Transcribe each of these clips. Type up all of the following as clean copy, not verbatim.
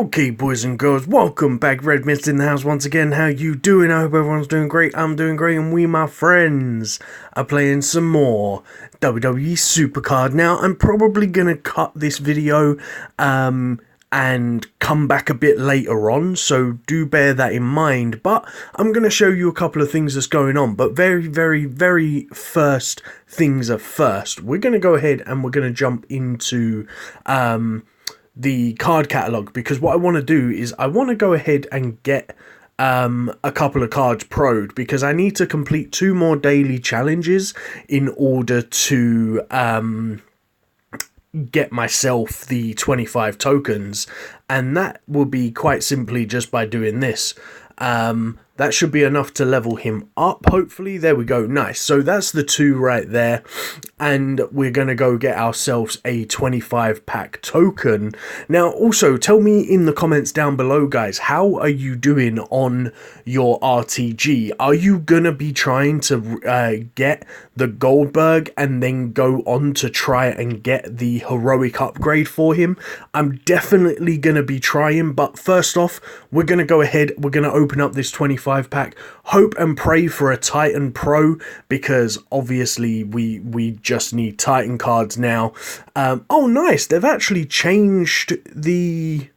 Okay, boys and girls, welcome back. Red Mist in the house once again. How you doing? I hope everyone's doing great. I'm doing great, and we, my friends, are playing some more WWE Supercard. Now, I'm probably gonna cut this video, and come back a bit later on, so do bear that in mind. But I'm going to show you a couple of things that's going on. But very first things are first. We're going to go ahead and we're going to jump into the card catalog, because what I want to do is I want to go ahead and get a couple of cards pro'd, because I need to complete 2 more daily challenges in order to get myself the 25 tokens, and that will be quite simply just by doing this. That should be enough to level him up, hopefully. There we go, nice. So that's the 2 right there, and we're gonna go get ourselves a 25 pack token. Now, also, tell me in the comments down below, guys, how are you doing on your RTG? Are you gonna be trying to get the Goldberg and then go on to try and get the heroic upgrade for him? I'm definitely gonna be trying, but first off, we're gonna go ahead, we're gonna open up this 25 pack, hope and pray for a Titan Pro, because obviously we just need Titan cards now. Oh nice, they've actually changed the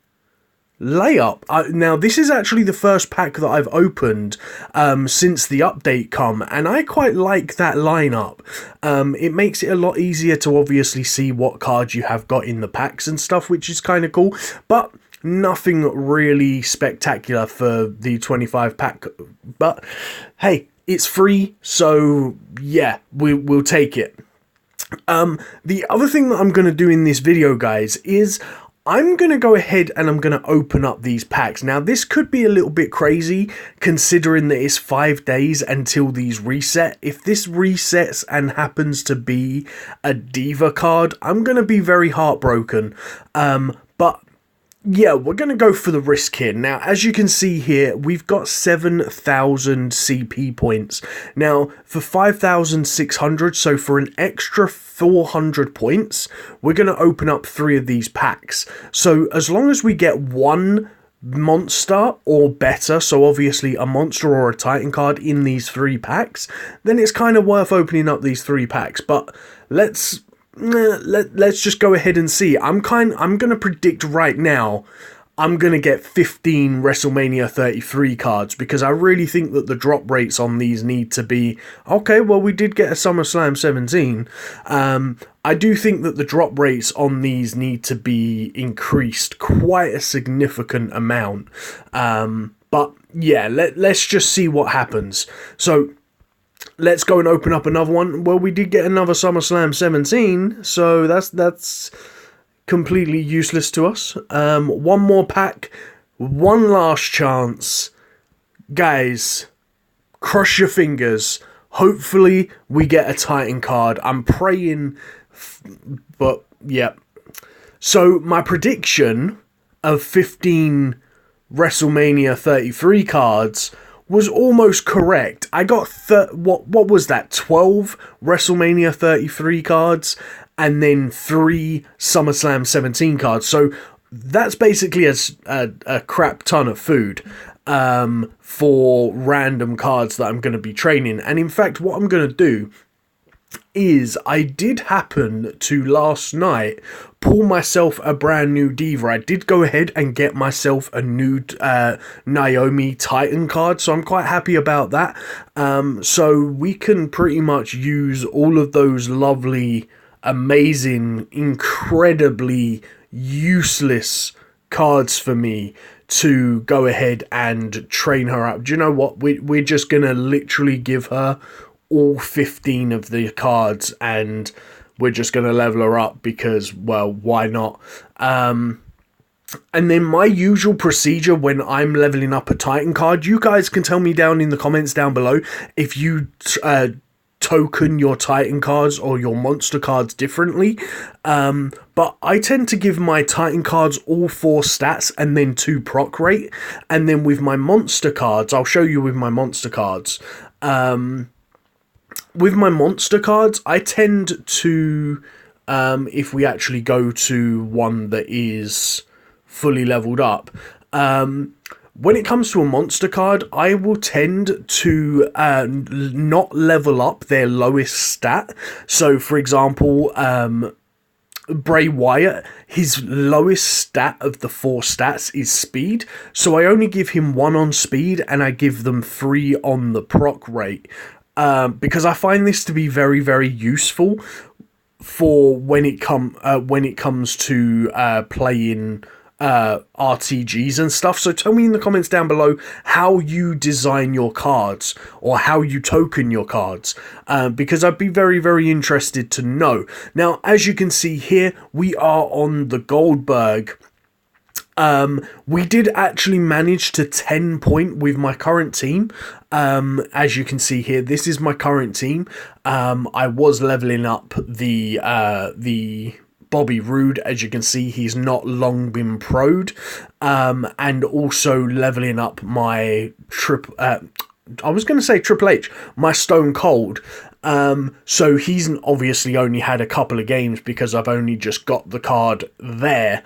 layup. Now this is actually the first pack that I've opened since the update come, and I quite like that lineup. It makes it a lot easier to obviously see what cards you have got in the packs and stuff, which is kind of cool, but nothing really spectacular for the 25 pack. But hey, it's free, so yeah, we'll take it. The other thing that I'm going to do in this video, guys, is I'm going to go ahead and I'm going to open up these packs. Now, this could be a little bit crazy, considering that it's 5 days until these reset. If this resets and happens to be a Diva card, I'm going to be very heartbroken. But yeah, we're going to go for the risk here. Now, as you can see here, we've got 7,000 CP points. Now, for 5,600, so for an extra 400 points, we're going to open up 3 of these packs. So as long as we get 1 monster or better, so obviously a monster or a Titan card in these 3 packs, then it's kind of worth opening up these 3 packs. But let's just go ahead and see. I'm gonna predict right now I'm gonna get 15 WrestleMania 33 cards, because I really think that the drop rates on these need to be okay. Well, we did get a SummerSlam 17. I do think that the drop rates on these need to be increased quite a significant amount. But yeah, let's just see what happens. So let's go and open up another one. Well, we did get another SummerSlam 17, so that's completely useless to us. One more pack, one last chance. Guys, cross your fingers. Hopefully we get a Titan card. I'm praying, but yeah. So my prediction of 15 WrestleMania 33 cards was almost correct. I got what was that? 12 WrestleMania 33 cards and then 3 SummerSlam 17 cards. So that's basically a crap ton of food for random cards that I'm going to be training. And in fact, what I'm going to do is I did happen to last night pull myself a brand new Diva. I did go ahead and get myself a new Naomi Titan card, so I'm quite happy about that. So we can pretty much use all of those lovely, amazing, incredibly useless cards for me to go ahead and train her up. Do you know what? We're just gonna literally give her all 15 of the cards, and we're just going to level her up because, well, why not? And then my usual procedure when I'm leveling up a Titan card, you guys can tell me down in the comments down below if you token your Titan cards or your monster cards differently. But I tend to give my Titan cards all 4 stats and then 2 proc rate. And then with my monster cards, I'll show you with my monster cards. With my monster cards, I tend to, if we actually go to one that is fully leveled up. When it comes to a monster card, I will tend to not level up their lowest stat. So, for example, Bray Wyatt, his lowest stat of the 4 stats is speed. So I only give him 1 on speed and I give them 3 on the proc rate. Because I find this to be very, very useful for when it comes to playing RTGs and stuff. So tell me in the comments down below how you design your cards or how you token your cards, because I'd be very, very interested to know. Now, as you can see here, we are on the Goldberg. We did actually manage to 10 point with my current team. As you can see here, this is my current team. I was leveling up the Bobby Roode. As you can see, he's not long been pro'd, and also leveling up my I was going to say Triple H, my Stone Cold. So he's obviously only had a couple of games because I've only just got the card there.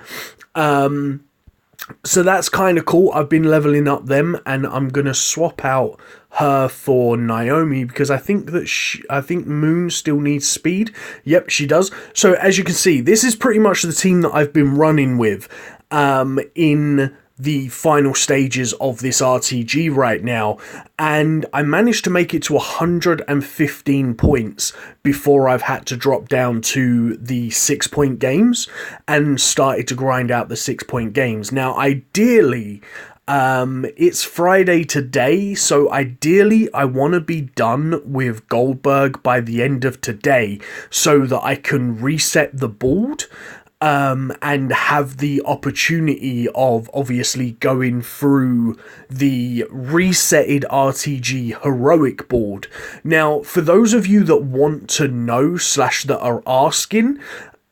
So that's kind of cool. I've been leveling up them, and I'm going to swap out her for Naomi because I think Moon still needs speed. Yep, she does. So as you can see, this is pretty much the team that I've been running with in the final stages of this RTG right now, and I managed to make it to 115 points before I've had to drop down to the 6-point games and started to grind out the 6-point games. Now, ideally, it's Friday today, so ideally I want to be done with Goldberg by the end of today so that I can reset the board and have the opportunity of obviously going through the resetted RTG heroic board. Now, for those of you that want to know / that are asking,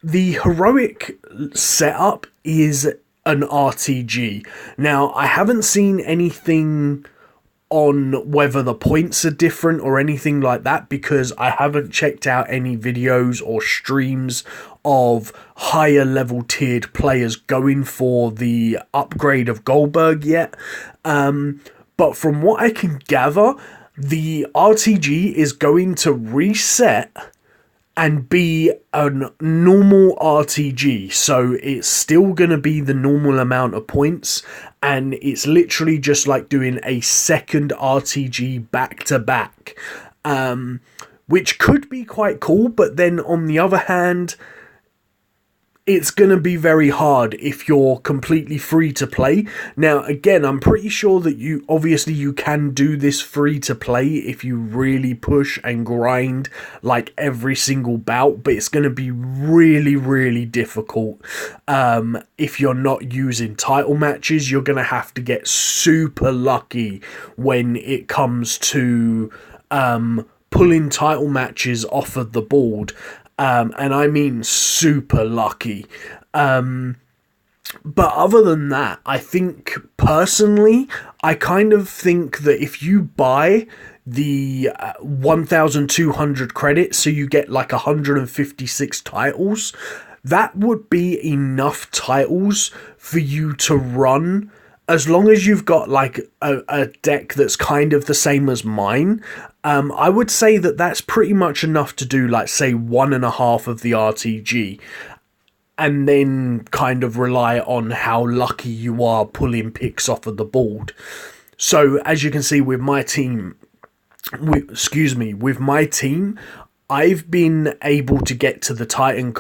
the heroic setup is an RTG. Now, I haven't seen anything on whether the points are different or anything like that because I haven't checked out any videos or streams of higher level tiered players going for the upgrade of Goldberg yet. But from what I can gather, the RTG is going to reset and be a normal RTG. So it's still going to be the normal amount of points, and it's literally just like doing a second RTG back to back, which could be quite cool. But then on the other hand, it's going to be very hard if you're completely free to play. Now, again, I'm pretty sure that you can do this free to play if you really push and grind like every single bout, but it's going to be really, really difficult. If you're not using title matches, you're going to have to get super lucky when it comes to pulling title matches off of the board. And I mean super lucky. But other than that, I think personally, I kind of think that if you buy the 1,200 credits, so you get like 156 titles, that would be enough titles for you to run. As long as you've got like a deck that's kind of the same as mine, I would say that that's pretty much enough to do, like, say, 1.5 of the RTG, and then kind of rely on how lucky you are pulling picks off of the board. So, as you can see with my team, I've been able to get to the Titan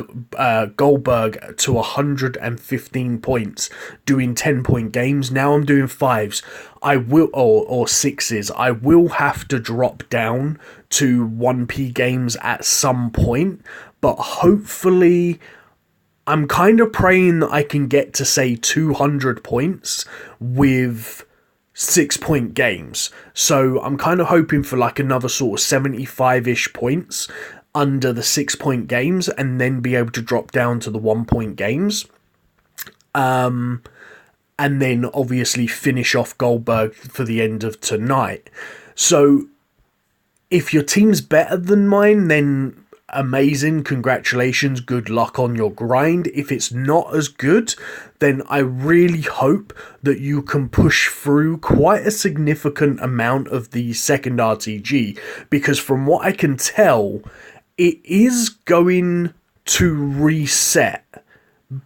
Goldberg to 115 points, doing 10-point games. Now I'm doing 5s. I will, or 6s. I will have to drop down to 1p games at some point, but hopefully I'm kind of praying that I can get to, say, 200 points with 6-point games. So I'm kind of hoping for like another sort of 75-ish points under the 6-point games and then be able to drop down to the 1-point games. And then obviously finish off Goldberg for the end of tonight. So if your team's better than mine, then amazing, congratulations, good luck on your grind. If it's not as good, then I really hope that you can push through quite a significant amount of the second RTG, because from what I can tell, it is going to reset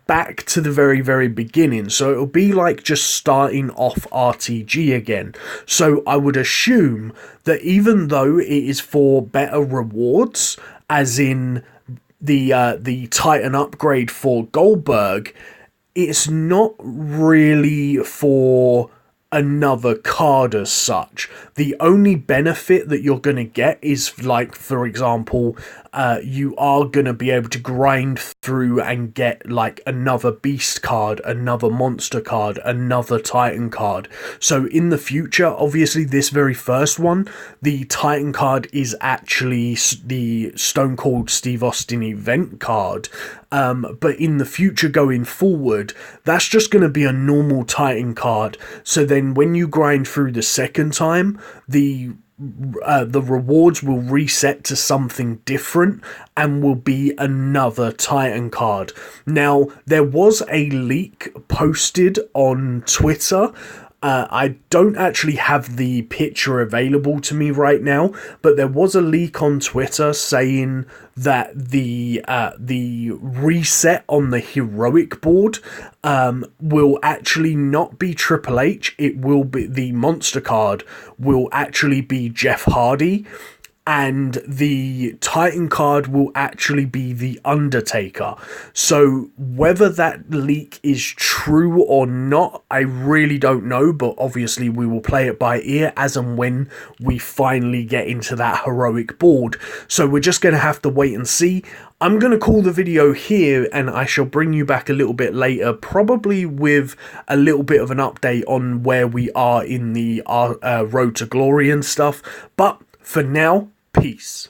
back to the very, very beginning. So it'll be like just starting off RTG again. So I would assume that even though it is for better rewards, as in the Titan upgrade for Goldberg, it's not really for another card as such. The only benefit that you're going to get is, like, for example, you are going to be able to grind through and get like another beast card, another monster card, another Titan card. So in the future, obviously this very first one, the Titan card is actually the Stone Cold Steve Austin event card. But in the future going forward, that's just going to be a normal Titan card. So then when you grind through the second time, the rewards will reset to something different and will be another Titan card. Now, there was a leak posted on Twitter. I don't actually have the picture available to me right now, but there was a leak on Twitter saying that the reset on the heroic board will actually not be Triple H. It will be the monster card will actually be Jeff Hardy, and the Titan card will actually be The Undertaker. So whether that leak is true or not, I really don't know, but obviously we will play it by ear as and when we finally get into that heroic board. So we're just going to have to wait and see. I'm going to call the video here, and I shall bring you back a little bit later, probably with a little bit of an update on where we are in the Road to Glory and stuff. But for now, peace.